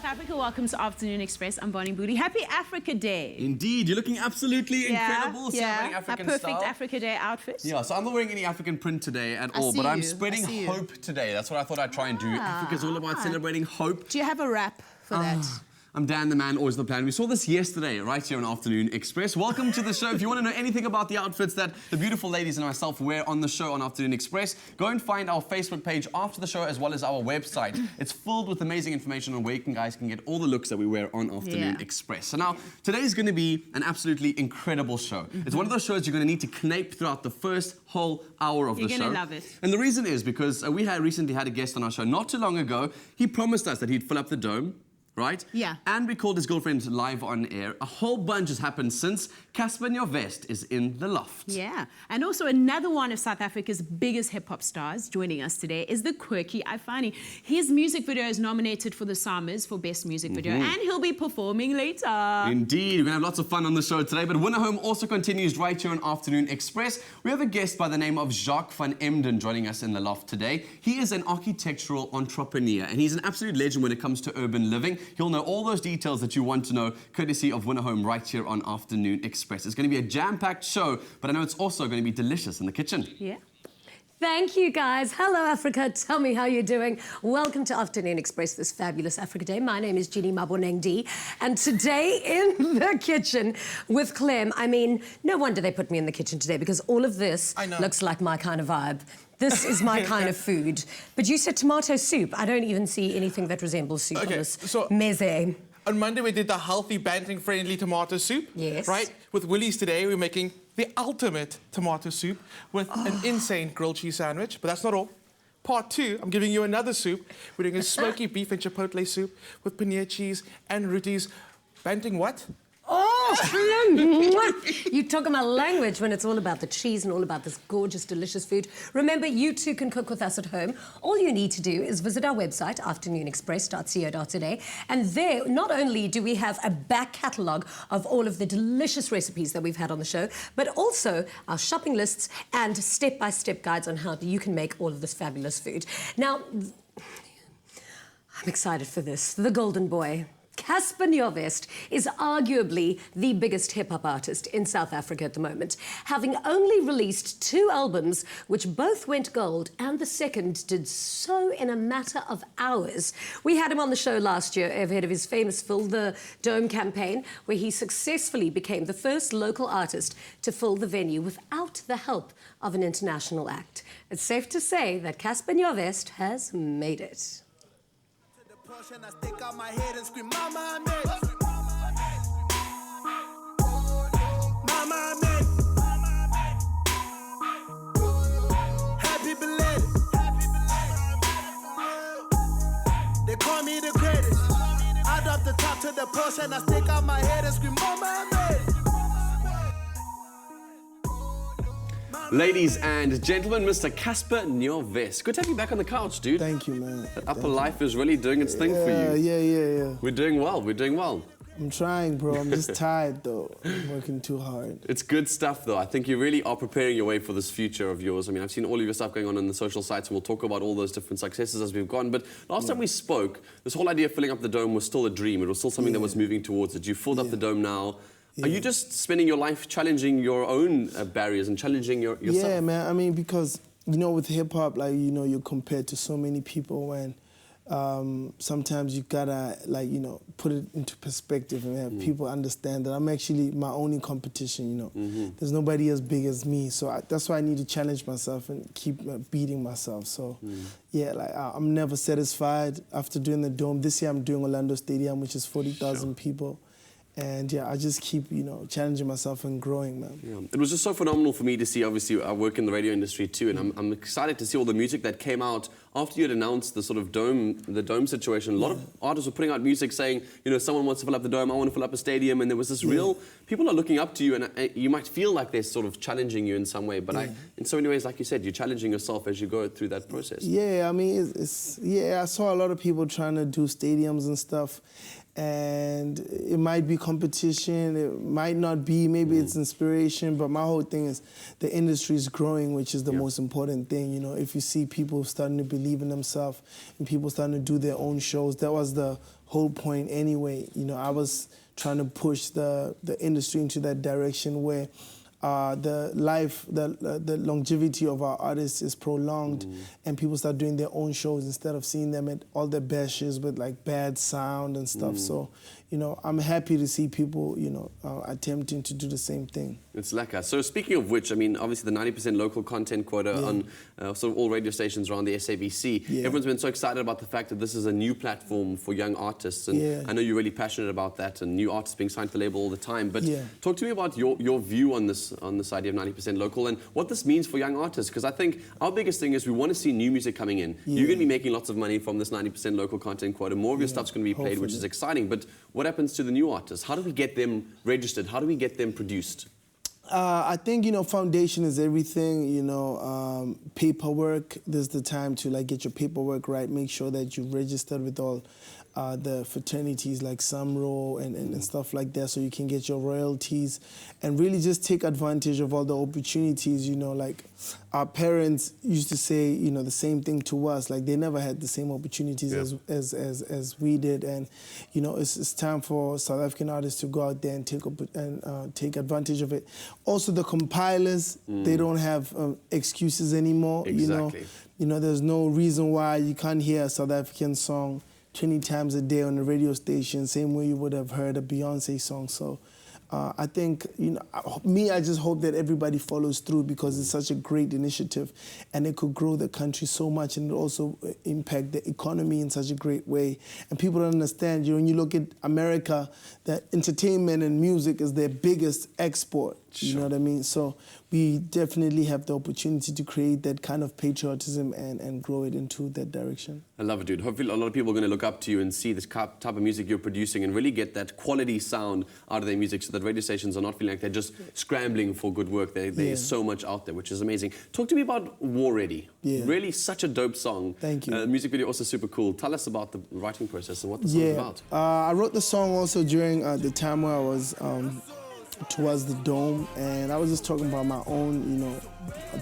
South Africa. Welcome to Afternoon Express. I'm Bonnie Booty. Happy Africa Day. Indeed, you're looking absolutely incredible. Yeah, African a perfect style. Africa Day outfit. Yeah, so I'm not wearing any African print today at all, but I'm spreading hope today. That's what I thought I'd try and do. Africa's all about celebrating hope. Do you have a wrap for that? I'm Dan, the man, always the plan. We saw this yesterday, right here on Afternoon Express. Welcome to the show. If you want to know anything about the outfits that the beautiful ladies and myself wear on the show on Afternoon Express, go and find our Facebook page after the show, as well as our website. It's filled with amazing information on where you guys can get all the looks that we wear on Afternoon Express. So now, today's going to be an absolutely incredible show. It's one of those shows you're going to need to knape throughout the first whole hour of the show. You're going to love it. And the reason is because we had recently had a guest on our show not too long ago. He promised us that he'd fill up the dome. Right? Yeah. And we called his girlfriend live on air. A whole bunch has happened since. Cassper Nyovest is in the loft. Yeah. And also another one of South Africa's biggest hip-hop stars joining us today is the quirky iFani. His music video is nominated for the SAMAs for Best Music Video, and he'll be performing later. Indeed. We're going to have lots of fun on the show today, but Winner Home also continues right here on Afternoon Express. We have a guest by the name of Jacques van Emden joining us in the loft today. He is an architectural entrepreneur, and he's an absolute legend when it comes to urban living. He'll know all those details that you want to know, courtesy of Winner Home right here on Afternoon Express. It's going to be a jam-packed show, but I know it's also going to be delicious in the kitchen. Yeah. Thank you, guys. Hello, Africa. Tell me how you're doing. Welcome to Afternoon Express, this fabulous Africa Day. My name is Jeannie Maboneng, and today in the kitchen with Clem, I mean, no wonder they put me in the kitchen today, because all of this looks like my kind of vibe. This is my kind of food. But you said tomato soup. I don't even see anything that resembles soup on this meze. On Monday, we did the healthy, bantering-friendly tomato soup. Yes. Right? With Willie's today, we're making the ultimate tomato soup with an insane grilled cheese sandwich. But that's not all. Part 2, I'm giving you another soup. We're doing a smoky beef and chipotle soup with paneer cheese and rotis. Banting what? Oh, you talk my language when it's all about the cheese and all about this gorgeous, delicious food. Remember, you too can cook with us at home. All you need to do is visit our website, afternoonexpress.co.za, and there, not only do we have a back catalogue of all of the delicious recipes that we've had on the show, but also our shopping lists and step-by-step guides on how you can make all of this fabulous food. Now, I'm excited for this. The golden boy. Cassper Nyovest is arguably the biggest hip-hop artist in South Africa at the moment, having only released 2 albums, which both went gold, and the second did so in a matter of hours. We had him on the show last year ahead of his famous Fill the Dome campaign, where he successfully became the first local artist to fill the venue without the help of an international act. It's safe to say that Cassper Nyovest has made it. And I stick out my head and scream, Mama, I made it. Mama, I made it. Happy belated. They call me the greatest. I drop the top to the push and I stick out my head and scream, Mama, I made it. Ladies and gentlemen, Mr. Cassper Nyovest. Good to have you back on the couch, dude. Thank you, man. That upper life is really doing its thing for you. Yeah. We're doing well, we're doing well. I'm trying, bro. I'm just tired, though. I'm working too hard. It's good stuff, though. I think you really are preparing your way for this future of yours. I mean, I've seen all of your stuff going on the social sites, and we'll talk about all those different successes as we've gone. But last time we spoke, this whole idea of filling up the dome was still a dream. It was still something that was moving towards it. You filled up the dome now. Are you just spending your life challenging your own barriers and challenging yourself? Yeah, man. I mean, because, you know, with hip-hop, like, you know, you're compared to so many people, and sometimes you gotta, like, you know, put it into perspective and have people understand that I'm actually my only competition, you know. There's nobody as big as me, so that's why I need to challenge myself and keep beating myself. So, yeah, like, I'm never satisfied after doing the Dome. This year I'm doing Orlando Stadium, which is 40,000 people. And yeah, I just keep, you know, challenging myself and growing, man. Yeah. It was just so phenomenal for me to see. Obviously, I work in the radio industry too, and I'm excited to see all the music that came out after you had announced the sort of the dome situation. A lot of artists were putting out music saying, you know, someone wants to fill up the dome, I want to fill up a stadium, and there was this real, people are looking up to you, and you might feel like they're sort of challenging you in some way, but in so many ways, like you said, you're challenging yourself as you go through that process. Yeah, I mean, I saw a lot of people trying to do stadiums and stuff, and it might be competition, it might not be, maybe it's inspiration, but my whole thing is the industry is growing, which is the most important thing. You know, if you see people starting to believe in themselves and people starting to do their own shows, that was the whole point anyway. You know, I was trying to push the industry into that direction where the longevity of our artists is prolonged, and people start doing their own shows instead of seeing them at all their best shows with like bad sound and stuff. So, you know, I'm happy to see people, you know, attempting to do the same thing. It's lekker. So speaking of which, I mean, obviously the 90% local content quota on sort of all radio stations around the SABC. Everyone's been so excited about the fact that this is a new platform for young artists, and I know you're really passionate about that, and new artists being signed to the label all the time. But talk to me about your view on this idea of 90% local and what this means for young artists, because I think our biggest thing is we want to see new music coming in. You're going to be making lots of money from this 90% local content quota. More of your stuff's going to be played, which is exciting. But what happens to the new artists? How do we get them registered? How do we get them produced? I think, you know, foundation is everything, you know, paperwork. There's the time to like get your paperwork right, make sure that you've registered with all the fraternities like SAMRO and stuff like that, so you can get your royalties and really just take advantage of all the opportunities. You know, like our parents used to say, you know, the same thing to us. Like they never had the same opportunities as we did, and you know, it's time for South African artists to go out there and take advantage of it. Also, the compilers, they don't have excuses anymore. Exactly. You know, there's no reason why you can't hear a South African song 20 times a day on the radio station, same way you would have heard a Beyonce song. So I think, you know, I just hope that everybody follows through, because it's such a great initiative and it could grow the country so much, and it also impact the economy in such a great way. And people don't understand, you know, when you look at America, that entertainment and music is their biggest export. You know what I mean? So we definitely have the opportunity to create that kind of patriotism and grow it into that direction. I love it, dude. Hopefully a lot of people are going to look up to you and see this type of music you're producing and really get that quality sound out of their music, so that radio stations are not feeling like they're just scrambling for good work. There is so much out there, which is amazing. Talk to me about War Ready. Really such a dope song. Thank you. The music video also super cool. Tell us about the writing process and what the song's about. I wrote the song also during the time where I was towards the dome, and I was just talking about my own, you know,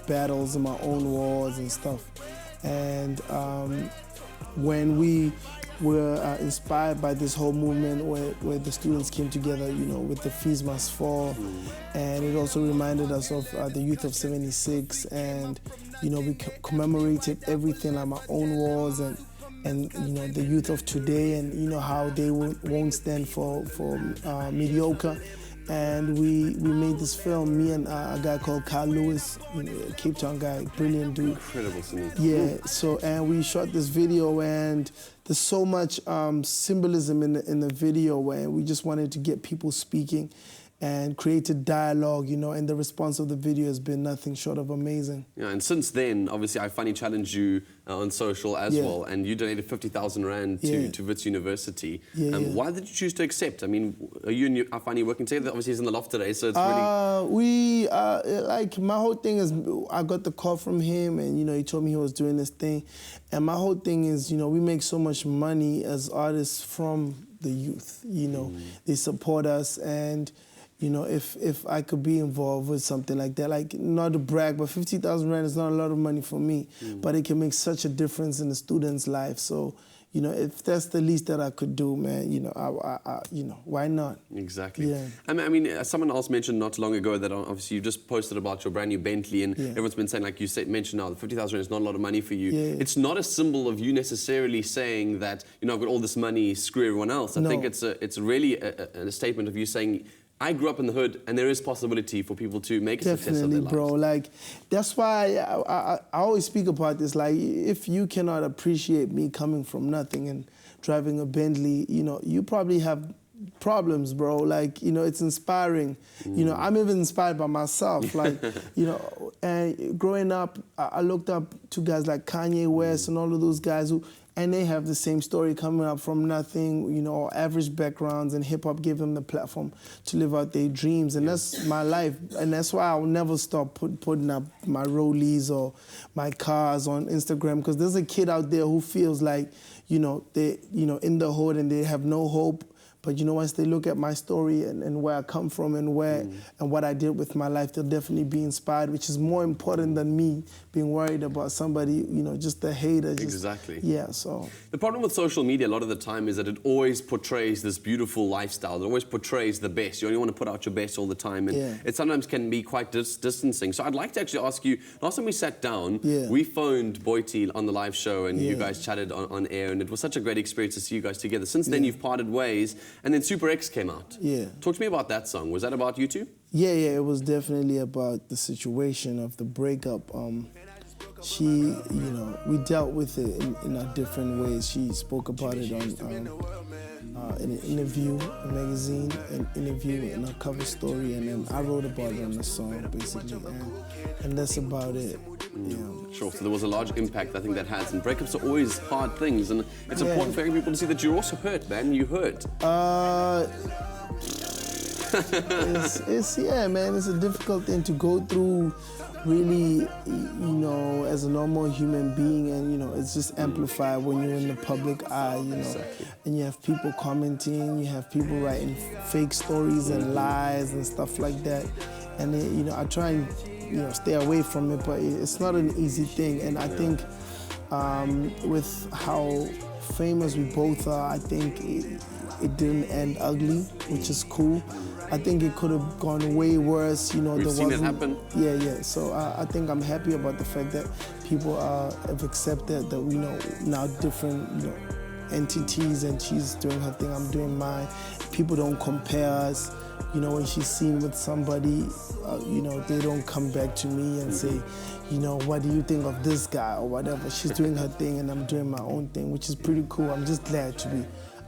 battles and my own wars and stuff. And when we were inspired by this whole movement where the students came together, you know, with the Fees Must Fall, and it also reminded us of the youth of '76, and you know, we commemorated everything like my own wars and you know, the youth of today, and you know how they won't stand for mediocre. And we made this film, me and a guy called Carl Lewis, you know, a Cape Town guy, brilliant dude. Incredible to me. Yeah, so, and we shot this video, and there's so much symbolism in the video, where we just wanted to get people speaking and create a dialogue, you know, and the response of the video has been nothing short of amazing. Yeah, and since then, obviously, iFani challenged you on social as well, and you donated 50,000 Rand to Wits University. Why did you choose to accept? I mean, are you and iFani working together? Obviously, he's in the loft today, so it's really... like, my whole thing is, I got the call from him, and, you know, he told me he was doing this thing, and my whole thing is, you know, we make so much money as artists from the youth, you know. They support us, and... You know, if I could be involved with something like that, like, not to brag, but 50,000 Rand is not a lot of money for me, but it can make such a difference in the student's life. So, you know, if that's the least that I could do, man, you know, I you know, why not? Exactly. Yeah. I mean, someone else mentioned not too long ago that obviously you just posted about your brand new Bentley, and everyone's been saying, like you mentioned now, 50,000 Rand is not a lot of money for you. It's not a symbol of you necessarily saying that, you know, I've got all this money, screw everyone else. I think it's really a statement of you saying, I grew up in the hood, and there is possibility for people to make a success of their lives. Definitely, bro. Like, that's why I always speak about this. Like, if you cannot appreciate me coming from nothing and driving a Bentley, you know, you probably have problems, bro. Like, you know, it's inspiring. You know, I'm even inspired by myself. Like, you know, and growing up, I looked up to guys like Kanye West and all of those guys who... And they have the same story, coming up from nothing, you know, average backgrounds, and hip-hop gave them the platform to live out their dreams. And that's my life. And that's why I'll never stop putting up my Rollies or my cars on Instagram, because there's a kid out there who feels like, you know, they, you know, in the hood and they have no hope, But you know, once they look at my story and where I come from and where and what I did with my life, they'll definitely be inspired, which is more important than me being worried about somebody, you know, just a hater. Exactly. Yeah, so. The problem with social media a lot of the time is that it always portrays this beautiful lifestyle. It always portrays the best. You only want to put out your best all the time, and it sometimes can be quite distancing. So I'd like to actually ask you, last time we sat down, we phoned Boiti on the live show, and you guys chatted on air, and it was such a great experience to see you guys together. Since then, you've parted ways, and then Super X came out. Talk to me about that song. Was that about you two? Yeah, it was definitely about the situation of the breakup. She, you know, we dealt with it in our different ways. She spoke about it on in an interview, a magazine, an interview, and a cover story, and then I wrote about it on the song, basically, and that's about it. Sure, so there was a large impact I think that has, and breakups are always hard things, and it's important for people to see that you're also hurt, man. You hurt. Man, it's a difficult thing to go through, really, you know, as a normal human being, and, you know, it's just amplified when you're in the public eye, you know, and you have people commenting, you have people writing fake stories and lies and stuff like that, and, you know, I try and, you know, stay away from it, but it's not an easy thing, and I think with how famous we both are, I think it didn't end ugly, which is cool. I think it could have gone way worse, you know. We've seen it happen. Yeah. So I think I'm happy about the fact that people have accepted that we know now different, you know, entities, and she's doing her thing, I'm doing mine. People don't compare us. You know, when she's seen with somebody, you know, they don't come back to me and say, you know, what do you think of this guy or whatever. She's doing her thing and I'm doing my own thing, which is pretty cool. I'm just glad to be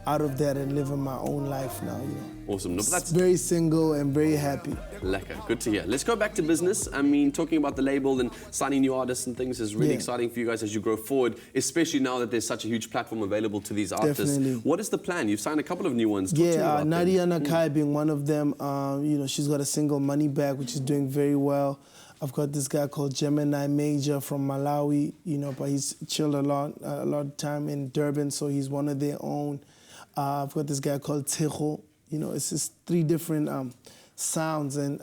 out of that and living my own life now, you know. Awesome. No, that's very single and very happy. Lekker. Good to hear. Let's go back to business. I mean, talking about the label and signing new artists and things is really exciting for you guys as you grow forward, especially now that there's such a huge platform available to these artists. Definitely. What is the plan? You've signed a couple of new ones. Talk to me about Nadia Nakai being one of them. You know, she's got a single, Money Bag, which is doing very well. I've got this guy called Gemini Major from Malawi, you know, but he's chilled a lot of time in Durban, so he's one of their own. I've got this guy called Tejo. You know, it's just 3 different sounds, and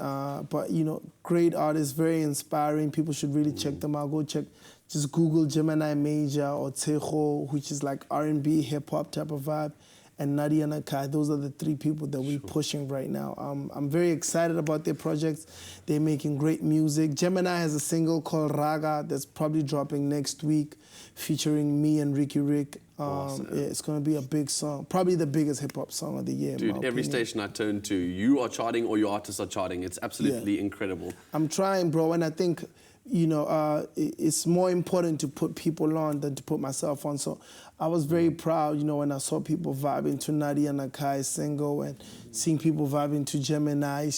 but, you know, great artists, very inspiring. People should really check them out. Go check, just Google Gemini Major or Tejo, which is like R&B, hip-hop type of vibe, and Nadia Nakai. Those are the 3 people that we're pushing right now. I'm very excited about their projects. They're making great music. Gemini has a single called Raga that's probably dropping next week, featuring me and Ricky Rick. Awesome. Yeah, it's going to be a big song, probably the biggest hip-hop song of the year. Dude, every station I turn to, you are charting or your artists are charting. It's absolutely incredible. I'm trying, bro, and I think, you know, it's more important to put people on than to put myself on. So I was very proud, you know, when I saw people vibing to Nadia Nakai's single and seeing people vibing to Gemini.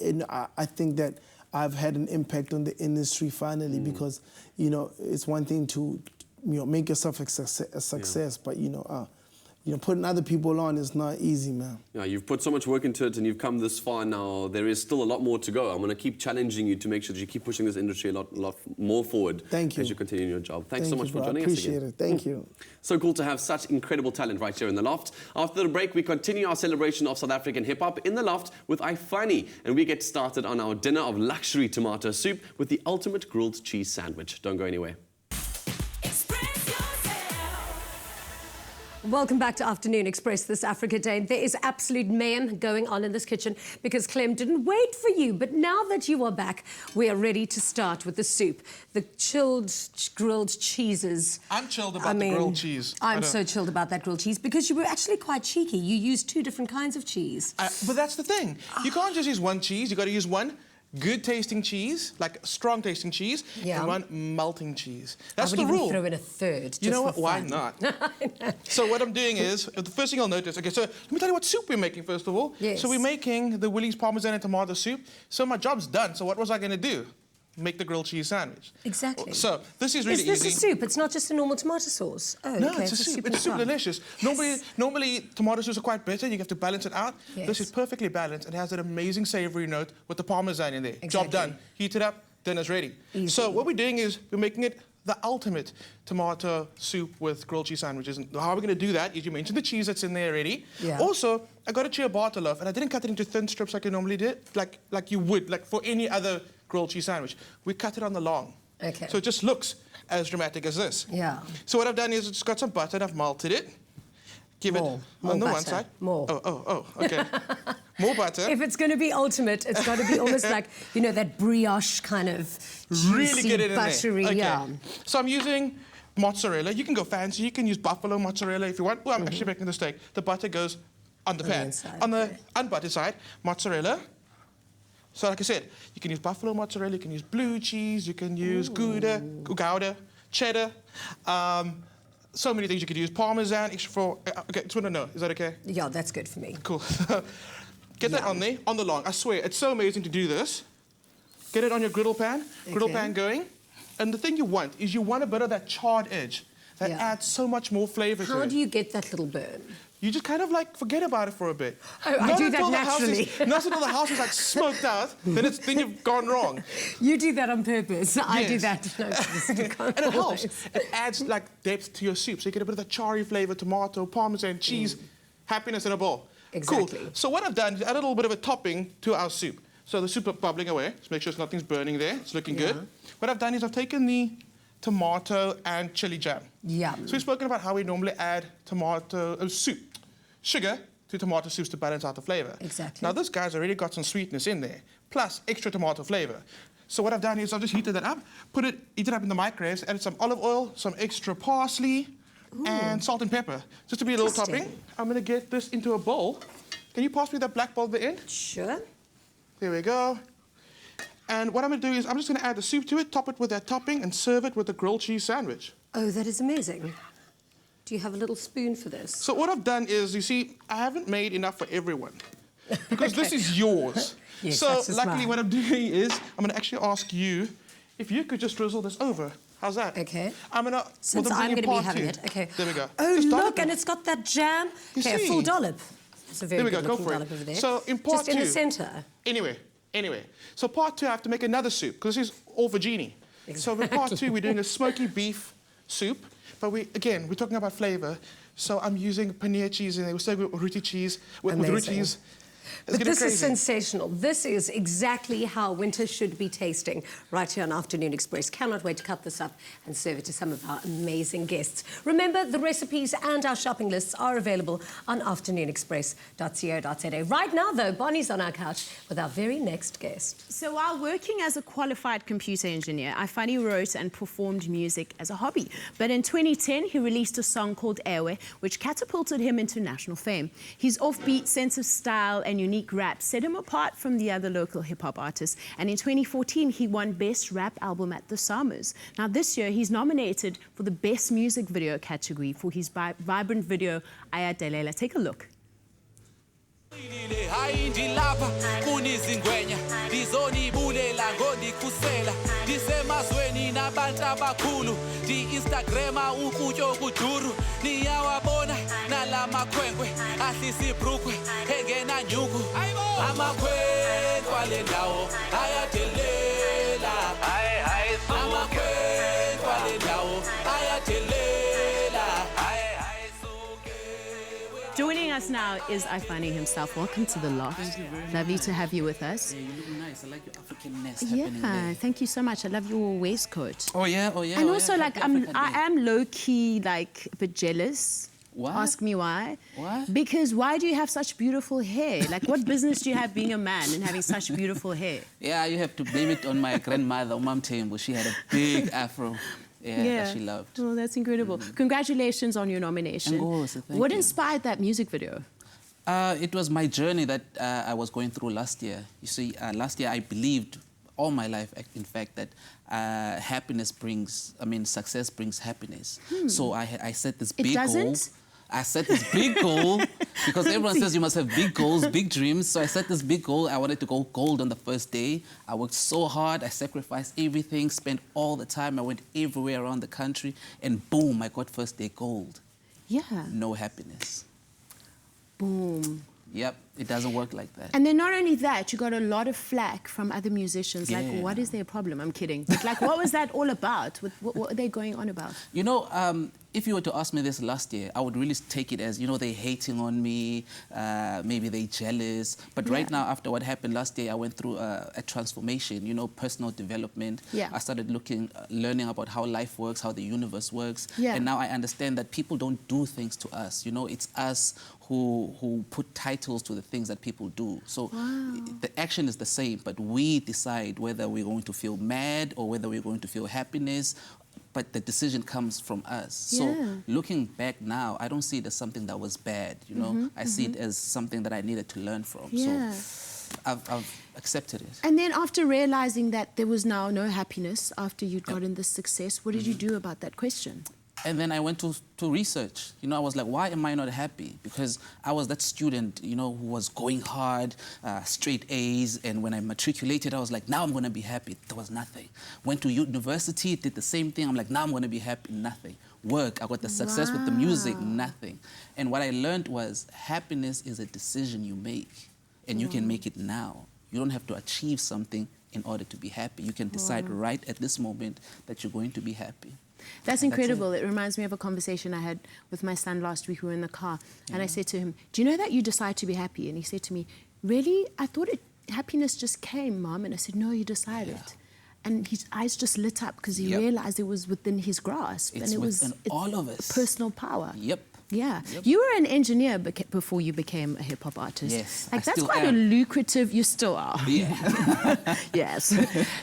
And I think that I've had an impact on the industry finally, because, you know, it's one thing to, you know, make yourself a success, but, you know, putting other people on is not easy, man. Yeah, you've put so much work into it and you've come this far now. There is still a lot more to go. I'm going to keep challenging you to make sure that you keep pushing this industry a lot more forward. Thank you. As you continue in your job. Thanks so much for joining us again. Appreciate it. Thank you. So cool to have such incredible talent right here in the Loft. After the break, we continue our celebration of South African hip-hop in the Loft with iFani, and we get started on our dinner of luxury tomato soup with the ultimate grilled cheese sandwich. Don't go anywhere. Welcome back to Afternoon Express this Africa Day. There is absolute mayhem going on in this kitchen because Clem didn't wait for you. But now that you are back, we are ready to start with the soup. The chilled grilled cheeses. I'm chilled about the grilled cheese. I'm so chilled about that grilled cheese because you were actually quite cheeky. You used 2 different kinds of cheese. But that's the thing. You can't just use one cheese. You got to use one good tasting cheese, like strong tasting cheese, and one melting cheese. That's the rule. I would even throw in a 3rd. You know what? Why not? So what I'm doing is, the first thing I'll notice, okay, so let me tell you what soup we're making first of all. Yes. So we're making the Willie's Parmesan and tomato soup. So my job's done. So what was I going to do? Make the grilled cheese sandwich. Exactly. So this is really easy. Is this a soup? It's not just a normal tomato sauce? Oh, no, okay. it's a soup. It's super delicious. Normally tomato soups are quite bitter. You have to balance it out. Yes. This is perfectly balanced. It has an amazing savory note with the Parmesan in there. Exactly. Job done. Heat it up, dinner's ready. Easy. So what we're doing is we're making it the ultimate tomato soup with grilled cheese sandwiches. And how we're going to do that is you mentioned the cheese that's in there already. Yeah. Also, I got a ciabatta loaf, and I didn't cut it into thin strips like I normally did, like you would, like for any other grilled cheese sandwich. We cut it on the long. Okay. So it just looks as dramatic as this. Yeah. So what I've done is I've just got some butter and I've melted it. Give More it on the one butter. side. More. Oh, okay. More butter. If it's going to be ultimate, it's got to be almost like, you know, that brioche kind of juicy, Really get it in buttery, there. Okay. yeah. So I'm using mozzarella. You can go fancy. You can use buffalo mozzarella if you want. Well, I'm actually making the steak. The butter goes on the On the pan. inside, On the okay. unbuttered side, mozzarella. So like I said, you can use buffalo mozzarella, you can use blue cheese, you can use Gouda, cheddar. So many things you could use. Parmesan, extra for... okay, just want to know. Is that okay? Yeah, that's good for me. Cool. Get that on there, on the long. I swear, it's so amazing to do this. Get it on your griddle pan going. And the thing you want is you want a bit of that charred edge that Yeah. adds so much more flavor to it. How do you get that little burn? You just kind of like forget about it for a bit. Oh, I do that naturally. Not until the house is like smoked out, then you've gone wrong. You do that on purpose. I do Yes. that. No, just to And it helps. It adds like depth to your soup, so you get a bit of that charry flavor, tomato, parmesan, cheese, happiness in a bowl. Exactly. Cool. So what I've done is add a little bit of a topping to our soup. So the soup is bubbling away. Just make sure nothing's burning there. It's looking good. What I've done is I've taken the tomato and chili jam. Yum. So we've spoken about how we normally add sugar to tomato soups to balance out the flavor. Exactly. Now this guy's already got some sweetness in there, plus extra tomato flavor. So what I've done is I've just heated that up, heated it up in the microwave, added some olive oil, some extra parsley, and salt and pepper, just to be a little Interesting. topping. I'm gonna get this into a bowl. Can you pass me that black bowl at the end? Sure. There we go. And what I'm gonna do is I'm just gonna add the soup to it, top it with that topping, and serve it with a grilled cheese sandwich. Oh, that is amazing. Do you have a little spoon for this? So what I've done is, you see, I haven't made enough for everyone. Because this is yours. Yes, so that's just luckily mine. what I'm doing is, I'm gonna actually ask you if you could just drizzle this over. How's that? Okay. I'm gonna... Since I'm going to be having it. Okay. There we go. Oh, Just dot look, it. and it's got that jam. You Okay, a see? full dollop. It's a very There we go, good go looking for dollop over it. there. So in part Just in the two- center. Anyway. So part two, I have to make another soup, because this is all for Jeannie. So in part two, we're doing a smoky beef soup, but we're talking about flavor. So I'm using paneer cheese in there. We're starting with roti cheese, with roti Amazing. cheese. It's But getting this is crazy. sensational. This is exactly how winter should be tasting right here on Afternoon Express. Cannot wait to cut this up and serve it to some of our amazing guests. Remember, the recipes and our shopping lists are available on afternoonexpress.co.za. Right now, though, Bonnie's on our couch with our very next guest. So while working as a qualified computer engineer, iFani wrote and performed music as a hobby. But in 2010, he released a song called Ewe, which catapulted him into national fame. His offbeat sense of style and unique rap set him apart from the other local hip-hop artists. And in 2014, he won Best Rap Album at the SAMAs. Now this year, he's nominated for the Best Music Video category for his vibrant video, Ayadelela. Take a look. Hayi ndilapha kunizingwenya ndizonibulela ngonikhusela ndisemazweni nabantu abakhulu ndi-Instagrama ukutya okuduru niyawabona nalamakhwenkwe ahlisibrukwe engenanyuku amakhwenkwe ale ndawo ayadelela amakhwenkwe ale ndawo ayadelela. Joining us now is iFani himself. Welcome to the loft. Thank you very much. Lovely to have you with us. Yeah, you look nice. I like your African-ness happening Yeah, there. thank you so much. I love your waistcoat. Oh yeah. And also, like, Happy African I Day. am low-key, like, a bit jealous. What? Ask me why. Why? Because why do you have such beautiful hair? Like, what business do you have being a man and having such beautiful hair? Yeah, you have to blame it on my grandmother, Umam Tembo. She had a big afro. Yeah, that she loved. Oh, that's incredible. Congratulations on your nomination. Ngozi, thank What you. inspired that music video? It was my journey that I was going through last year. You see, last year I believed all my life, in fact, that success brings happiness. So I set this big goal. doesn't? I set this big goal because everyone says you must have big goals, big dreams. So I set this big goal. I wanted to go gold on the first day. I worked so hard. I sacrificed everything, spent all the time. I went everywhere around the country, and boom, I got first day gold. Yeah. No happiness. Boom. Yep, it doesn't work like that. And then not only that, you got a lot of flack from other musicians. Like, Yeah. what is their problem? I'm kidding. But like, what was that all about? What are they going on about? You know, if you were to ask me this last year, I would really take it as, you know, they're hating on me, maybe they're jealous. But right now, after what happened last year, I went through a transformation, you know, personal development. Yeah. I started learning about how life works, how the universe works. Yeah. And now I understand that people don't do things to us. You know, it's us who put titles to the things that people do. So the action is the same, but we decide whether we're going to feel mad or whether we're going to feel happiness. But the decision comes from us. So looking back now, I don't see it as something that was bad, you know? I see it as something that I needed to learn from. Yeah. So I've accepted it. And then after realizing that there was now no happiness after you'd gotten this success, what did you do about that question? And then I went to research. You know, I was like, why am I not happy? Because I was that student, you know, who was going hard, straight A's. And when I matriculated, I was like, now I'm going to be happy. There was nothing. Went to university, did the same thing. I'm like, now I'm going to be happy. Nothing. Work, I got the success with the music. Nothing. And what I learned was happiness is a decision you make. And you can make it now. You don't have to achieve something in order to be happy. You can decide right at this moment that you're going to be happy. That's incredible. It reminds me of a conversation I had with my son last week. We were in the car, and I said to him, do you know that you decide to be happy? And he said to me, really? I thought happiness just came, Mom. And I said, no, you decided. And his eyes just lit up because he realized it was within his grasp. It's and it was within all of us. Personal power. Yep. Yeah. You were an engineer before you became a hip-hop artist. Yes, Like, I that's still quite am. a lucrative... You still are. Yeah. Yes.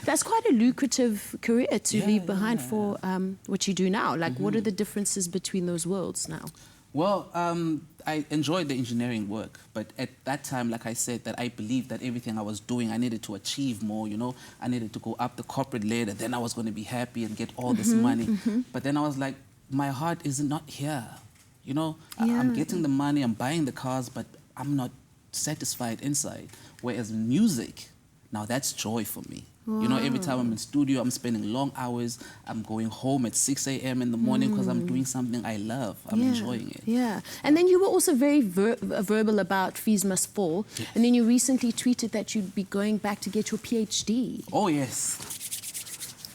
That's quite a lucrative career to leave behind for what you do now. Like, what are the differences between those worlds now? Well, I enjoyed the engineering work, but at that time, like I said, that I believed that everything I was doing, I needed to achieve more, you know? I needed to go up the corporate ladder, then I was going to be happy and get all this money. But then I was like, my heart is not here. You know, I'm getting the money, I'm buying the cars, but I'm not satisfied inside. Whereas music, now that's joy for me. You know, every time I'm in studio, I'm spending long hours. I'm going home at 6 a.m. in the morning because I'm doing something I love. I'm enjoying it. Yeah. And then you were also very verbal about Fees Must Fall. Yes. And then you recently tweeted that you'd be going back to get your PhD. Oh, yes.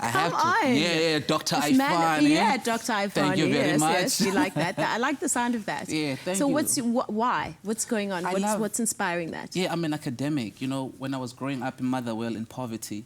I Come have to. on. Yeah, Dr. This man- iFani. Yeah, Dr. iFani. Thank you very yes, much. Yes, you like that. I like the sound of that. Yeah, thank so you. why? What's going on? What's inspiring that? Yeah, I'm an academic. You know, when I was growing up in Motherwell in poverty,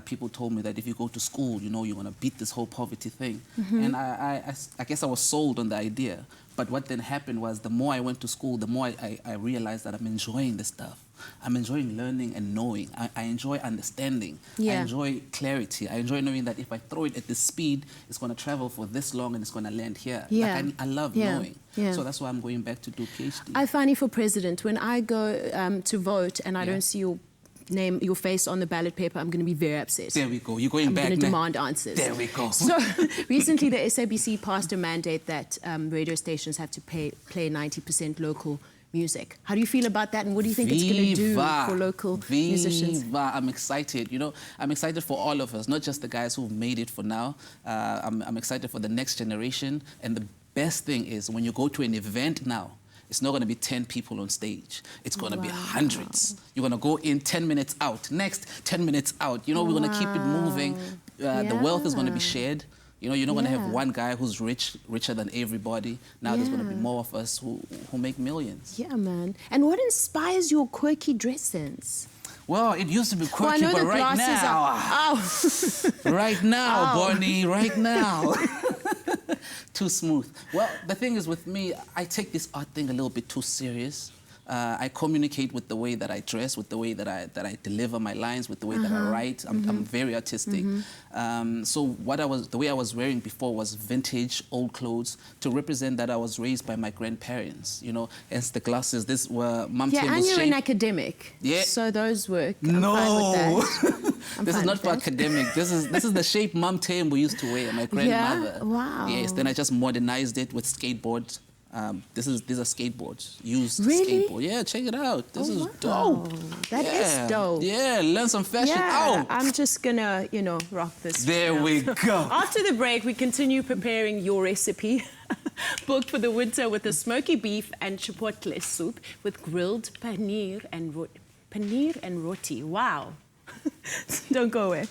people told me that if you go to school, you know, you're going to beat this whole poverty thing. And I guess I was sold on the idea. But what then happened was the more I went to school, the more I realized that I'm enjoying this stuff. I'm enjoying learning and knowing. I enjoy understanding. I enjoy clarity. I enjoy knowing that if I throw it at this speed, it's going to travel for this long and it's going to land here. Yeah. Like I love knowing. So that's why I'm going back to do PhD. iFani for president. When I go to vote and I don't see your name, your face on the ballot paper, I'm going to be very upset. There we go. You're going back I'm going to now. demand answers. There we go. So recently the SABC passed a mandate that radio stations have to play 90% local music. How do you feel about that, and what do you think it's going to do for local musicians? I'm excited. You know, I'm excited for all of us, not just the guys who've made it for now. I'm excited for the next generation. And the best thing is when you go to an event now, it's not going to be 10 people on stage. It's going to be hundreds. You're going to go in 10 minutes out. Next, 10 minutes out. You know, we're going to keep it moving. The wealth is going to be shared. You know, you're not going to have one guy who's richer than everybody. Now there's going to be more of us who make millions. Yeah, man. And what inspires your quirky dress sense? Well, it used to be quirky, I know but the right glasses now... Right now, Ow. Bonnie, right now. Too smooth. Well, the thing is with me, I take this art thing a little bit too serious. I communicate with the way that I dress, with the way that I deliver my lines, with the way that I write. I'm very artistic. So the way I was wearing before was vintage, old clothes to represent that I was raised by my grandparents. You know, hence the glasses. These were Mum Yeah, Tembo's and you're shape. an academic. Yeah. So those work. I'm No. fine with that. I'm This is fine not with for that. academic. This is the shape Mum Tembo used to wear, my grandmother. Wow. Yes, then I just modernized it with skateboard These are skateboards. Used Really? skateboard. Yeah, check it out. This is wow. dope. That is dope. Yeah, learn some fashion. Yeah, Oh, I'm just gonna, rock this. there now. we go. After the break, we continue preparing your recipe. Booked for the winter with a smoky beef and chipotle soup with grilled paneer and roti. Wow. Don't go away.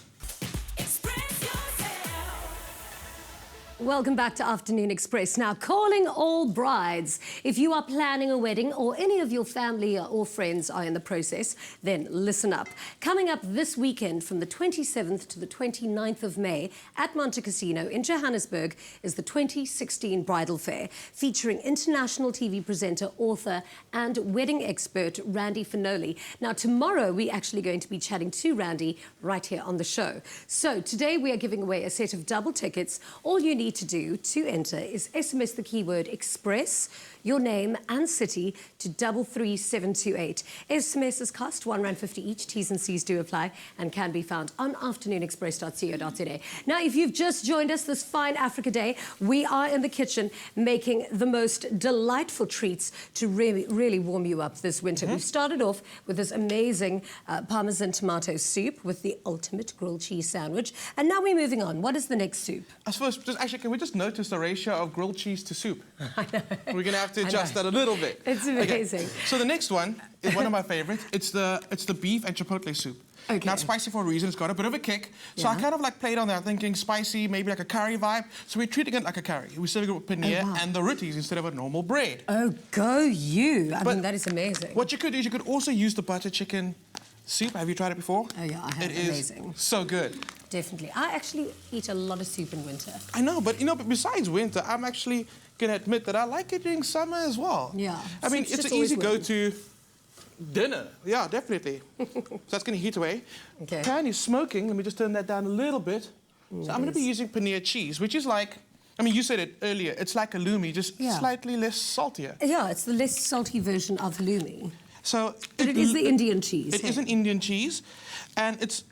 Welcome back to Afternoon Express. Now, calling all brides. If you are planning a wedding or any of your family or friends are in the process, then listen up. Coming up this weekend from the 27th to the 29th of May at Monte Casino in Johannesburg is the 2016 Bridal Fair, featuring international TV presenter, author and wedding expert Randy Finoli. Now, tomorrow we're actually going to be chatting to Randy right here on the show. So today we are giving away a set of double tickets. All you need to do to enter is SMS the keyword Express, your name and city to 33728. SMSs cost R1.50 each. T's and C's do apply and can be found on afternoonexpress.co.za. Now, if you've just joined us this fine Africa Day, we are in the kitchen making the most delightful treats to really warm you up this winter. We've started off with this amazing Parmesan tomato soup with the ultimate grilled cheese sandwich. And now we're moving on. What is the next soup? I suppose, can we just notice the ratio of grilled cheese to soup? I know. We're going to have to adjust that a little bit. It's amazing. Okay. So the next one is one of my favorites. It's the beef and chipotle soup. Okay. Now, it's spicy for a reason. It's got a bit of a kick. So I kind of played on that, thinking spicy, maybe like a curry vibe. So we're treating it like a curry. We're serving it with paneer and the rotis instead of a normal bread. Oh, go you. I mean, that is amazing. What you could do is you could also use the butter chicken soup. Have you tried it before? Oh, yeah, I have. It is amazing. So good. Definitely. I actually eat a lot of soup in winter. I know, but besides winter, I'm actually going to admit that I like it during summer as well. Yeah. I mean, it's an easy go-to dinner. Yeah, definitely. So that's going to heat away. Okay. Pan is smoking. Let me just turn that down a little bit. So I'm going to be using paneer cheese, which is like, I mean, you said it earlier, it's like a halloumi, just slightly less saltier. Yeah, it's the less salty version of halloumi. So but it is the Indian cheese. It is an Indian cheese, and it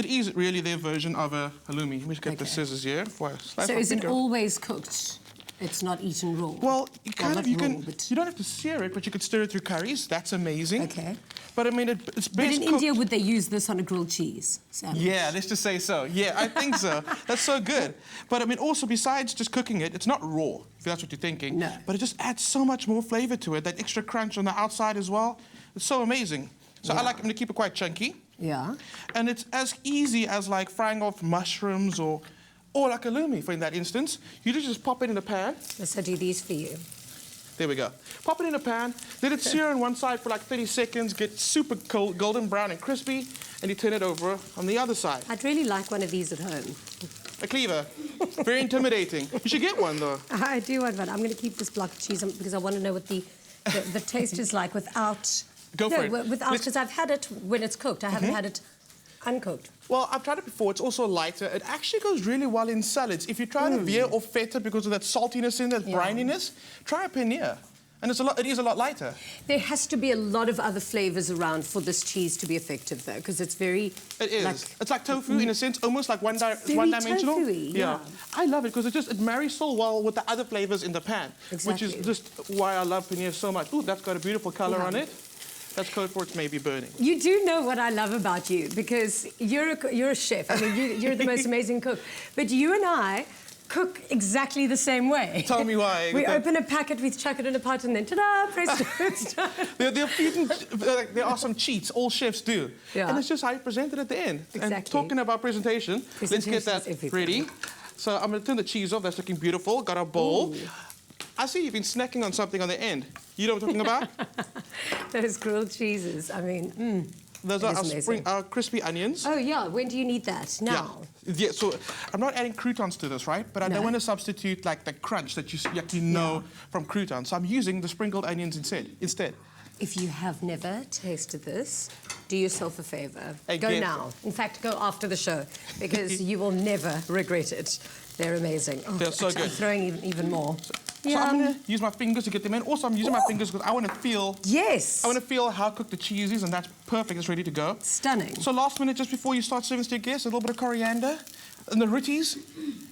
is really their version of a halloumi. Let me just get the scissors here. So is it always cooked? It's not eaten raw? Well, you don't have to sear it, but you could stir it through curries. That's amazing. Okay. But I mean, it's best But in cooked. India, would they use this on a grilled cheese sandwich? Yeah, let's just say so. Yeah, I think so. That's so good. But I mean, also, besides just cooking it, it's not raw, if that's what you're thinking. No. But it just adds so much more flavor to it, that extra crunch on the outside as well. It's so amazing. So I like them to keep it quite chunky. Yeah. And it's as easy as like frying off mushrooms or like a halloumi, for in that instance. You just pop it in a pan. Let's do these for you. There we go. Pop it in a pan, let it sear on one side for like 30 seconds, get super cold, golden brown and crispy, and you turn it over on the other side. I'd really like one of these at home. A cleaver. Very intimidating. You should get one, though. I do want one. I'm going to keep this block of cheese because I want to know what the taste is like without... Go for it. Without, because I've had it when it's cooked. I haven't had it uncooked. Well, I've tried it before. It's also lighter. It actually goes really well in salads. If you try to veer or feta because of that saltiness in that brininess, try a paneer. And it is a lot lighter. There has to be a lot of other flavors around for this cheese to be effective, though, because it's very... It is. It's like tofu in a sense, almost like one-dimensional. Tofu-y, yeah. I love it because it marries so well with the other flavors in the pan, which is just why I love paneer so much. Ooh, that's got a beautiful color on it. That's code for it's maybe burning. You do know what I love about you, because you're a chef. I mean, you're the most amazing cook. But you and I cook exactly the same way. Tell me why. We open a packet, we chuck it in a pot, and then ta-da, presto, it's done. There are some cheats, all chefs do. Yeah. And it's just how you present it at the end. Exactly. And talking about presentation, let's get that ready. So I'm going to turn the cheese off. That's looking beautiful. Got our bowl. Ooh. I see you've been snacking on something on the end. You know what I'm talking about? Those grilled cheeses. I mean, those are our crispy onions. Oh, yeah. When do you need that? Now? Yeah, so I'm not adding croutons to this, right? But I don't want to substitute like the crunch that you know from croutons. So I'm using the sprinkled onions instead. If you have never tasted this, do yourself a favor. Again. Go now. In fact, go after the show, because you will never regret it. They're amazing. Oh, they're so good. I'm throwing even more. So I'm going to use my fingers to get them in. Also, I'm using my fingers because I want to feel... Yes. I want to feel how cooked the cheese is, and that's perfect. It's ready to go. Stunning. So last minute, just before you start serving to your guests, a little bit of coriander and the rotis.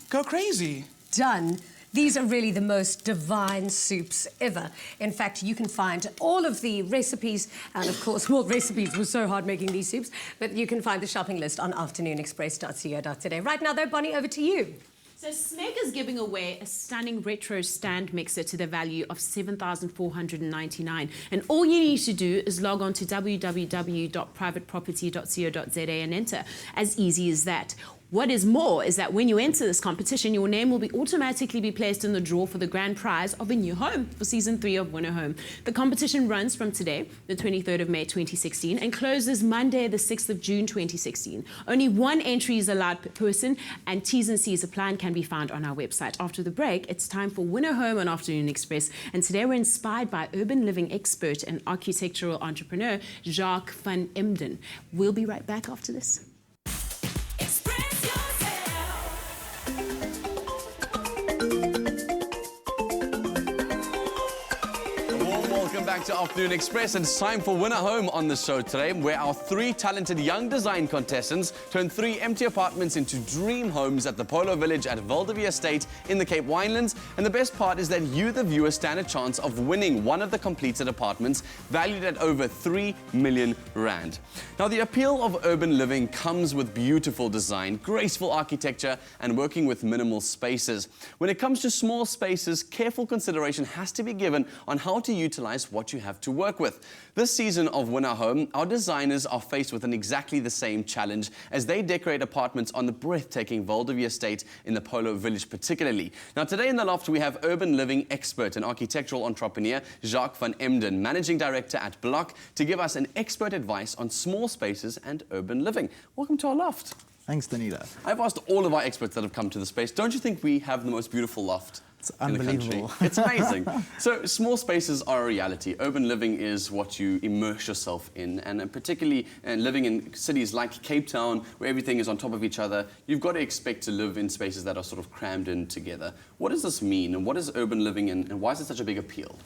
Go crazy. Done. These are really the most divine soups ever. In fact, you can find all of the recipes, and of course, well, recipes were so hard making these soups, but you can find the shopping list on afternoonexpress.co.za. Right now, though, Bonnie, over to you. So Smeg is giving away a stunning retro stand mixer to the value of $7,499. And all you need to do is log on to www.privateproperty.co.za and enter. As easy as that. What is more is that when you enter this competition, your name will automatically be placed in the draw for the grand prize of a new home for season 3 of Winner Home. The competition runs from today, the 23rd of May 2016, and closes Monday, the 6th of June 2016. Only one entry is allowed per person, and T's and C's apply and can be found on our website. After the break, it's time for Winner Home on Afternoon Express, and today we're inspired by urban living expert and architectural entrepreneur Jacques van Emden. We'll be right back after this. Welcome back to Afternoon Express, and it's time for Winner Home on the show today, where our 3 talented young design contestants turn 3 empty apartments into dream homes at the Polo Village at Valdivia Estate in the Cape Winelands. And the best part is that you, the viewer, stand a chance of winning one of the completed apartments valued at over 3 million rand. Now, the appeal of urban living comes with beautiful design, graceful architecture, and working with minimal spaces. When it comes to small spaces, careful consideration has to be given on how to utilize what you have to work with. This season of Winner Home, our designers are faced with exactly the same challenge as they decorate apartments on the breathtaking Valdivia Estate in the Polo Village particularly. Now, today in the loft we have urban living expert and architectural entrepreneur Jacques van Emden, managing director at Block, to give us an expert advice on small spaces and urban living. Welcome to our loft. Thanks, Danita. I've asked all of our experts that have come to the space, don't you think we have the most beautiful loft? It's unbelievable. It's amazing. So small spaces are a reality. Urban living is what you immerse yourself in, and particularly living in cities like Cape Town, where everything is on top of each other, you've got to expect to live in spaces that are sort of crammed in together. What does this mean, and what is urban living, and why is it such a big appeal?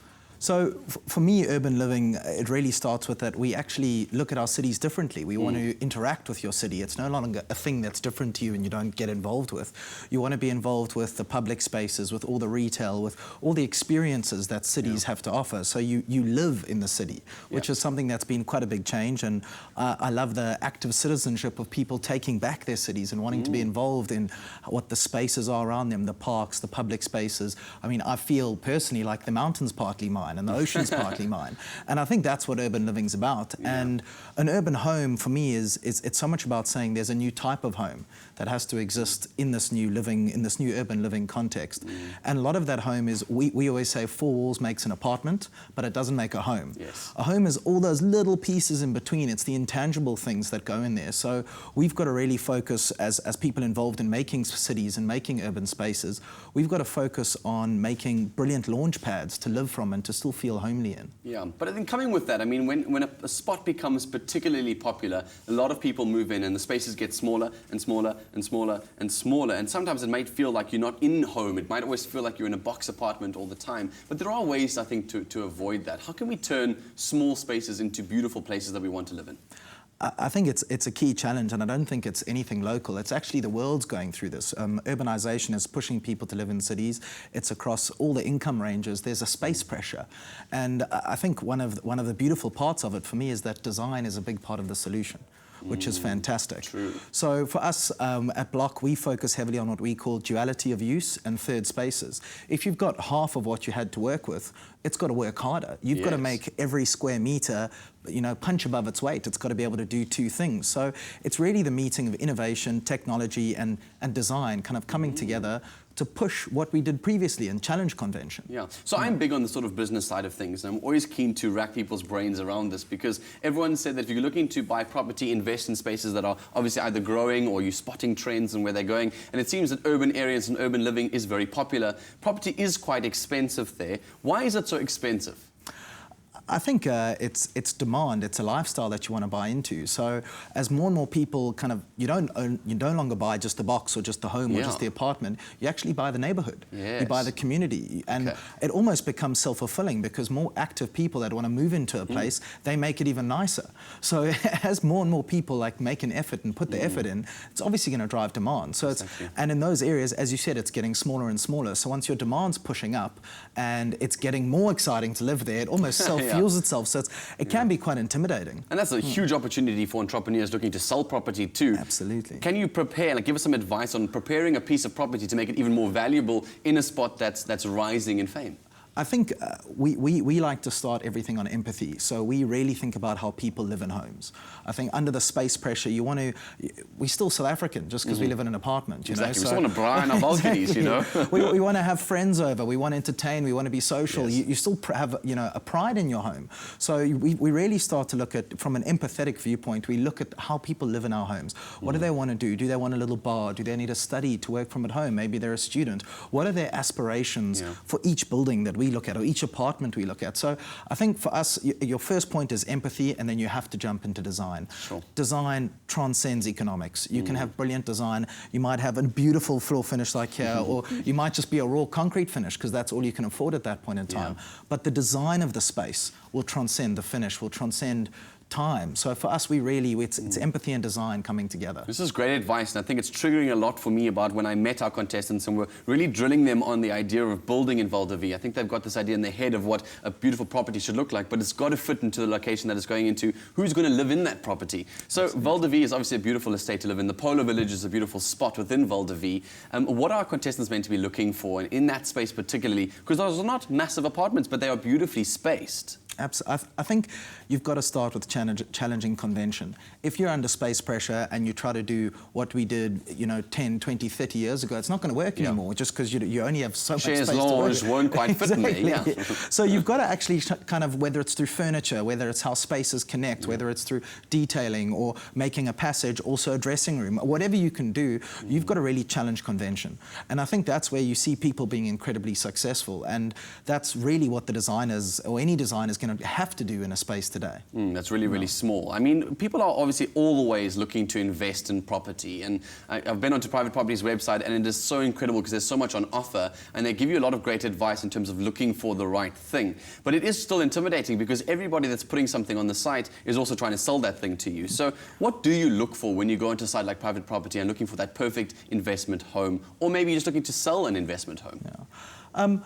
So for me, urban living, it really starts with that we actually look at our cities differently. We want to interact with your city. It's no longer a thing that's different to you and you don't get involved with. You want to be involved with the public spaces, with all the retail, with all the experiences that cities have to offer. So you live in the city, which is something that's been quite a big change. And I love the active citizenship of people taking back their cities and wanting to be involved in what the spaces are around them, the parks, the public spaces. I mean, I feel personally like the mountain's partly mine and the ocean's partly mine. And I think that's what urban living's about. And an urban home, for me, it's so much about saying there's a new type of home that has to exist in this new living, in this new urban living context. And a lot of that home is, we always say 4 walls makes an apartment, but it doesn't make a home. A home is all those little pieces in between. It's the intangible things that go in there. So we've got to really focus, as people involved in making cities and making urban spaces, we've got to focus on making brilliant launch pads to live from and to still feel homely in. Yeah, but I think coming with that, I mean, when a spot becomes particularly popular, a lot of people move in and the spaces get smaller and smaller and smaller and smaller, and sometimes it might feel like you're not in home. It might always feel like you're in a box apartment all the time. But there are ways, I think, to avoid that. How can we turn small spaces into beautiful places that we want to live in? I think it's a key challenge, and I don't think it's anything local. It's actually the world's going through this. Urbanization is pushing people to live in cities. It's across all the income ranges. There's a space pressure. And I think one of the beautiful parts of it for me is that design is a big part of the solution, which is fantastic. True. So for us at Block, we focus heavily on what we call duality of use and third spaces. If you've got half of what you had to work with, it's got to work harder. You've got to make every square meter, punch above its weight. It's got to be able to do 2 things. So it's really the meeting of innovation, technology, and design kind of coming together to push what we did previously and challenge convention. Yeah, so I'm big on the sort of business side of things, and I'm always keen to rack people's brains around this, because everyone said that if you're looking to buy property, invest in spaces that are obviously either growing or you're spotting trends and where they're going, and it seems that urban areas and urban living is very popular. Property is quite expensive there. Why is it so expensive? I think it's demand. It's a lifestyle that you want to buy into. So as more and more people you no longer buy just the box or just the home or just the apartment. You actually buy the neighborhood. Yes. You buy the community, and it almost becomes self-fulfilling because more active people that want to move into a place, they make it even nicer. So as more and more people make an effort and put the effort in, it's obviously going to drive demand. So and in those areas, as you said, it's getting smaller and smaller. So once your demand's pushing up and it's getting more exciting to live there, it almost self-fuels itself. So it can be quite intimidating. And that's a huge opportunity for entrepreneurs looking to sell property too. Absolutely. Can you prepare, give us some advice on preparing a piece of property to make it even more valuable in a spot that's rising in fame? I think we like to start everything on empathy. So we really think about how people live in homes. I think under the space pressure, we're still South African just because we live in an apartment. You know? We still want to braai in our balconies, you know. we want to have friends over. We want to entertain. We want to be social. Yes. You still have a pride in your home. So we really start to look at, from an empathetic viewpoint, we look at how people live in our homes. What do they want to do? Do they want a little bar? Do they need to study to work from at home? Maybe they're a student. What are their aspirations for each building that we look at, or each apartment we look at? So I think for us, your first point is empathy, and then you have to jump into design. Sure. Design transcends economics. You can have brilliant design. You might have a beautiful floor finish like here, or you might just be a raw concrete finish because that's all you can afford at that point in time. But the design of the space will transcend the finish, will transcend time. So for us, it's empathy and design coming together. This is great advice, and I think it's triggering a lot for me about when I met our contestants and we're really drilling them on the idea of building in Val de Vie. I think they've got this idea in their head of what a beautiful property should look like, but it's got to fit into the location that it's going into. Who's going to live in that property? So Val de Vie is obviously a beautiful estate to live in. The Polo Village is a beautiful spot within Val de Vie. What are our contestants meant to be looking for in that space particularly? Because those are not massive apartments, but they are beautifully spaced. Absolutely. I think you've got to start with challenging convention. If you're under space pressure and you try to do what we did, 10, 20, 30 years ago, it's not going to work anymore just because you only have so much space to work. Shares won't quite fit in there, So you've got to actually whether it's through furniture, whether it's how spaces connect, whether it's through detailing or making a passage, also a dressing room, whatever you can do, you've got to really challenge convention. And I think that's where you see people being incredibly successful. And that's really what the designers, or any designer, is going to have to do in a space today. That's really, really small. I mean, people are obviously always looking to invest in property, and I've been onto Private Property's website, and it is so incredible because there's so much on offer, and they give you a lot of great advice in terms of looking for the right thing. But it is still intimidating because everybody that's putting something on the site is also trying to sell that thing to you. So what do you look for when you go into a site like Private Property and looking for that perfect investment home, or maybe you're just looking to sell an investment home?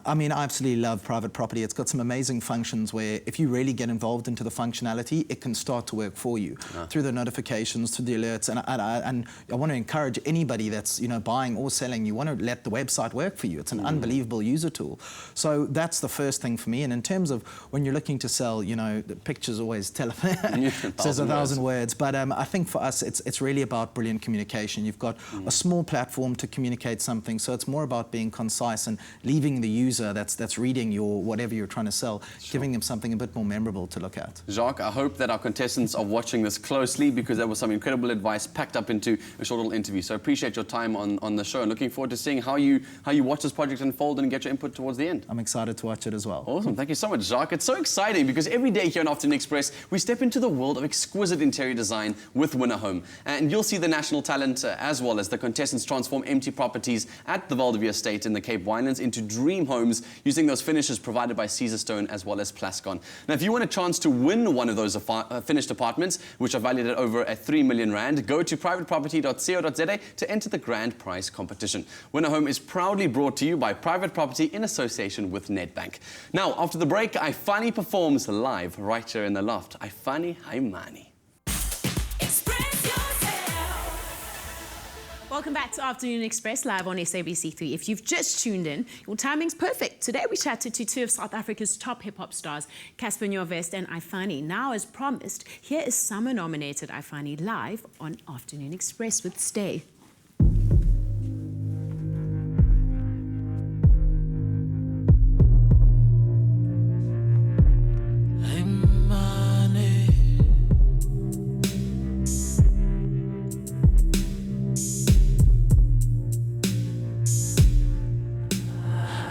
I mean, I absolutely love Private Property. It's got some amazing functions where if you really get involved into the functionality, it can start to work for you through the notifications, through the alerts. And I want to encourage anybody that's buying or selling, you want to let the website work for you. It's an unbelievable user tool. So that's the first thing for me. And in terms of when you're looking to sell, the pictures always tell says 1,000 words. But I think for us, it's really about brilliant communication. You've got a small platform to communicate something, so it's more about being concise and leaving the user that's reading your whatever you're trying to sell, giving them something a bit more memorable to look at. Jacques, I hope that our contestants are watching this closely because there was some incredible advice packed up into a short little interview. So I appreciate your time on the show and looking forward to seeing how you watch this project unfold and get your input towards the end. I'm excited to watch it as well. Awesome. Thank you so much, Jacques. It's so exciting because every day here on Afternoon Express, we step into the world of exquisite interior design with Winner Home. And you'll see the national talent as well as the contestants transform empty properties at the Val de Vie estate in the Cape Winelands into dream homes using those finishes provided by Caesarstone as well as Plascon. Now, if you want a chance to win one of those finished apartments, which are valued at over R3 million, go to privateproperty.co.za to enter the grand prize competition. Winner Home is proudly brought to you by Private Property in association with Nedbank. Now, after the break, iFani performs live right here in the loft. iFani, Haimani. Welcome back to Afternoon Express, live on SABC3. If you've just tuned in, your timing's perfect. Today we chatted to two of South Africa's top hip-hop stars, Cassper Nyovest and iFani. Now, as promised, here is SAMA-nominated iFani live on Afternoon Express with Stay.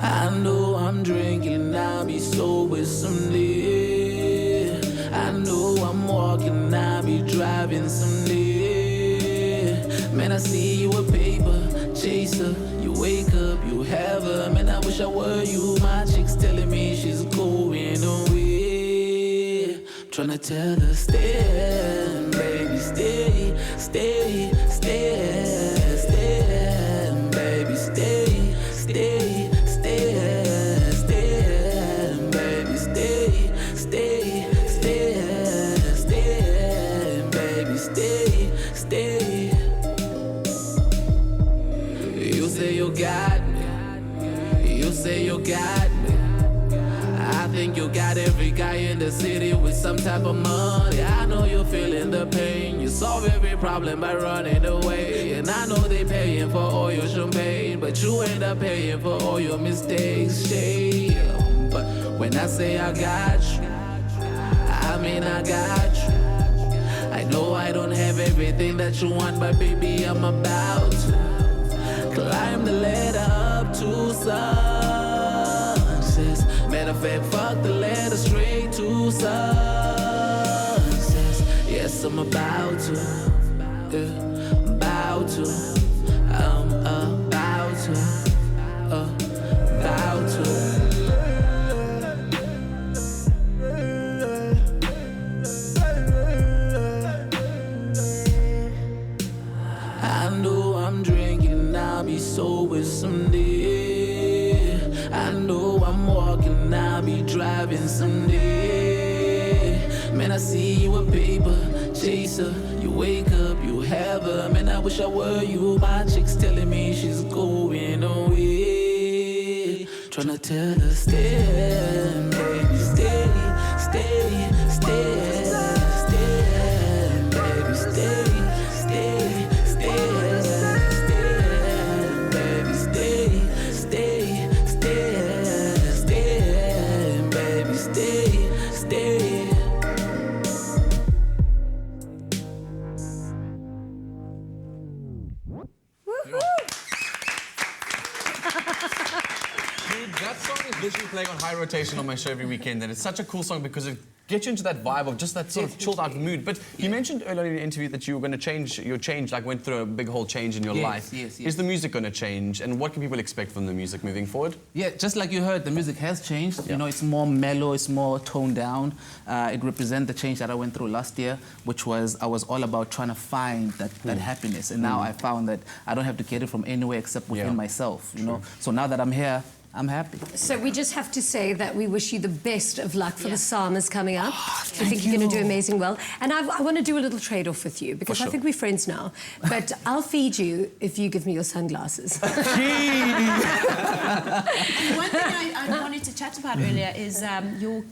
I know I'm drinking, I'll be sober someday. see you a paper chaser. You wake up, you have her. Man, I wish I were you. My chick's telling me she's going away. Tryna tell her stay, baby, stay, stay, stay, stay, baby, stay, stay, stay, stay, baby, stay, stay, stay, stay, baby, stay, stay. You say you got me, you say you got me. I think you got every guy in the city with some type of money. I know you're feeling the pain. You solve every problem by running away. And I know they paying for all your champagne, but you end up paying for all your mistakes. Shame. But when I say I got you, I mean I got you. I know I don't have everything that you want, but baby, I'm about to climb the ladder up to success. Matter of fact, fuck the ladder straight to success. Yes, I'm about to, about to, I'm about to, about to. I know I'm drinking, I'll be sober someday. I know I'm walking, I'll be driving someday. Man, I see you a paper chaser. You wake up, you have her. Man, I wish I were you. My chick's telling me she's going away. Tryna tell her stay, baby, stay, stay, stay, stay, baby, stay, stay, stay, stay, baby, stay, stay, stay, stay, baby, stay, stay. Dude, that song is literally playing on high rotation on my show every weekend, and it's such a cool song because it gets you into that vibe of just that sort of chilled out mood. But you mentioned earlier in the interview that you were going to change, like went through a big whole change in your life. Yes. Is the music going to change, and what can people expect from the music moving forward? Yeah, just like you heard, the music has changed. You know, it's more mellow, it's more toned down. It represents the change that I went through last year, which was I was all about trying to find that happiness. And now I found that I don't have to get it from anywhere except within myself, you know. So now that I'm here, I'm happy. So we just have to say that we wish you the best of luck for the SAMAs coming up. I think you're going to do amazing well. And I want to do a little trade-off with you, because I think we're friends now. But I'll feed you if you give me your sunglasses. One thing I wanted to chat about earlier is your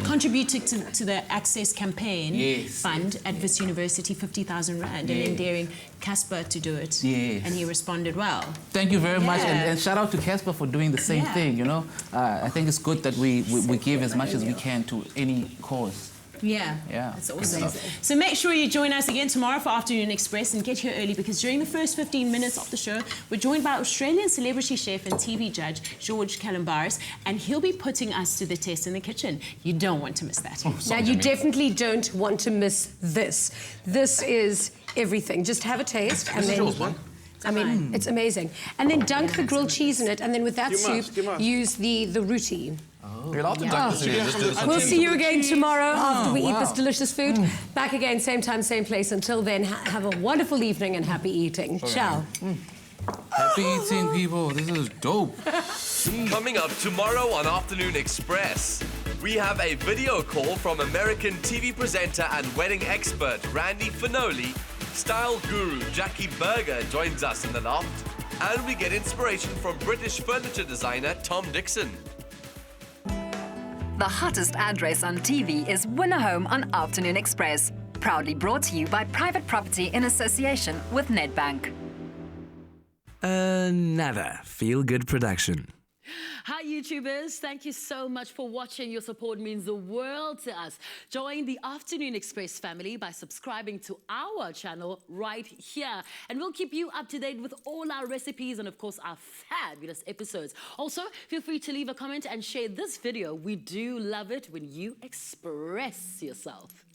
contributing to the Access Campaign Fund at Wits University, 50,000 Rand, and then daring Cassper to do it. And he responded well. Thank you very much. And shout out to Cassper for doing the same thing, you know. I think it's good that we give as much as we can to any cause. Yeah, that's awesome. So make sure you join us again tomorrow for Afternoon Express, and get here early, because during the first 15 minutes of the show, we're joined by Australian celebrity chef and TV judge George Calumbaris, and he'll be putting us to the test in the kitchen. You don't want to miss that. Now, you definitely don't want to miss this. This is everything. Just have a taste, and then... I mean, it's amazing. And then dunk the grilled cheese in it, and then with that soup, use the roti. You're allowed to dunk this in. We'll see you again tomorrow after we eat this delicious food. Back again, same time, same place. Until then, have a wonderful evening and happy eating. Ciao. Happy eating, people. This is dope. Coming up tomorrow on Afternoon Express, we have a video call from American TV presenter and wedding expert Randy Finoli. Style guru Jackie Berger joins us in the loft, and we get inspiration from British furniture designer Tom Dixon. The hottest address on TV is Win a Home on Afternoon Express. Proudly brought to you by Private Property in association with Nedbank. Another feel-good production. Hi YouTubers, thank you so much for watching. Your support means the world to us. Join the Afternoon Express family by subscribing to our channel right here, and we'll keep you up to date with all our recipes and of course our fabulous episodes. Also, feel free to leave a comment and share this video. We do love it when you express yourself.